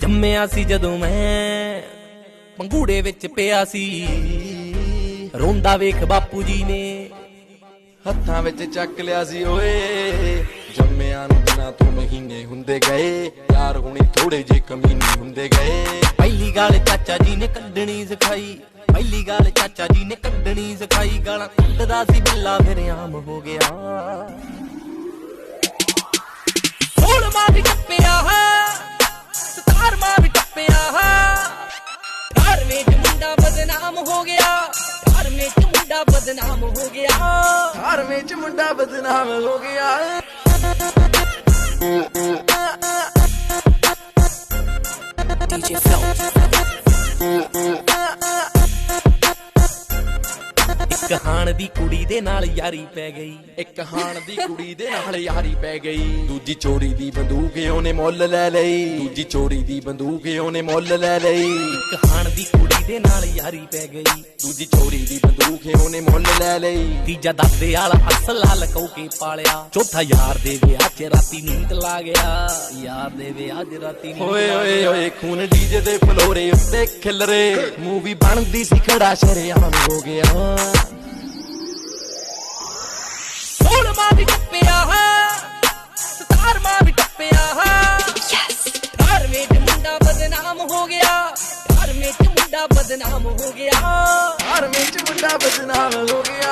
ਜੰਮਿਆ ਸੀ ਜਦੋਂ ਮੈਂ ਪੰਗੂੜੇ ਵਿੱਚ ਪਿਆ ਸੀ, ਰੋਂਦਾ ਵੇਖ ਬਾਪੂ ਜੀ ਨੇ ਹੱਥਾਂ ਵਿੱਚ ਚੱਕ ਲਿਆ ਸੀ ਓਏ। ਜੰਮਿਆਂ ਨੂੰ ਦਿਨਾਂ ਤੋਂ ਮਹੀਨੇ ਹੁੰਦੇ ਗਏ, ਯਾਰ ਹੁਣੀ ਥੋੜੇ ਜੇ ਕਮੀਨੇ ਹੁੰਦੇ ਗਏ। ਪਹਿਲੀ ਗੱਲ ਚਾਚਾ ਜੀ ਨੇ ਕੱਢਣੀ ਸਿਖਾਈ, ਪਹਿਲੀ ਗੱਲ ਚਾਚਾ ਜੀ ਨੇ ਕੱਢਣੀ ਸਿਖਾਈ। ਗਾਲਾਂ ਕੱਢਦਾ ਸੀ ਬਿੱਲਾ ਫਿਰ ਆਮ ਹੋ ਗਿਆ। ਸੋਲਵਾਂ ਵੀ ਟੱਪਿਆ, 17ਵਾਂ ਵੀ ਟੱਪਿਆ, 18ਵੇਂ ਚ ਮੁੰਡਾ ਬਦਨਾਮ ਹੋ ਗਿਆ, 18ਵੇਂ ਚ ਮੁੰਡਾ ਬਦਨਾਮ ਹੋ ਗਿਆ, 18ਵੇਂ ਚ ਮੁੰਡਾ ਬਦਨਾਮ ਹੋ ਗਿਆ। DJ Phelps। ਇੱਕ ਹਾਣ ਦੀ ਕੁੜੀ ਦੇ ਨਾਲ ਯਾਰੀ ਪੈ ਗਈ, ਇੱਕ ਹਾਣ ਦੀ ਕੁੜੀ ਦੇ ਨਾਲ ਯਾਰੀ ਪੈ ਗਈ। ਦੂਜੀ ਚੋਰੀ ਦੀ ਬੰਦੂਕ ਉਹਨੇ ਮੁੱਲ ਲੈ ਲਈ, ਦੂਜੀ ਚੋਰੀ ਦੀ ਬੰਦੂਕ ਉਹਨੇ ਮੁੱਲ ਲੈ ਲਈ। ਇੱਕ ਹਾਣ ਦੀ ਕੁੜੀ ਦੇ ਨਾਲ ਯਾਰੀ ਪੈ ਗਈ, ਦੂਜੀ ਚੋਰੀ ਦੀ ਬੰਦੂਕ ਉਹਨੇ ਮੁੱਲ ਲੈ ਲਈ। ਤੀਜਾ ਦਾਦੇ ਵਾਲਾ ਅਸਲਾ ਲਕੋ ਕੇ ਪਾਲਿਆ, ਚੌਥਾ ਯਾਰ ਦੇ ਵਿਆਹ 'ਚ ਰਾਤੀ ਨੀਂਦ ਲਾ ਗਿਆ, ਯਾਰ ਦੇ ਵਿਆਹ 'ਚ ਰਾਤੀ ਨੀਂਦ। ਓਏ ਓਏ ਓਏ ਖੂਨ ਡੀਜੇ ਦੇ ਫਲੋਰੇ ਉੱਤੇ ਖਿਲਰੇ, ਮੂਵੀ ਬਣਦੀ ਸੀ ਖੜਾ ਸ਼ਰੇਆਮ ਹੋ ਗਿਆ। 16ਵਾਂ ਵੀ ਟੱਪਿਆ, 17ਵਾਂ ਵੀ ਟੱਪਿਆ, 18ਵੇਂ ਚ ਮੁੰਡਾ ਬਦਨਾਮ ਹੋ ਗਿਆ, 18ਵੇਂ ਚ ਮੁੰਡਾ ਬਦਨਾਮ ਹੋ ਗਿਆ, 18ਵੇਂ ਚ ਮੁੰਡਾ ਬਦਨਾਮ ਹੋ ਗਿਆ।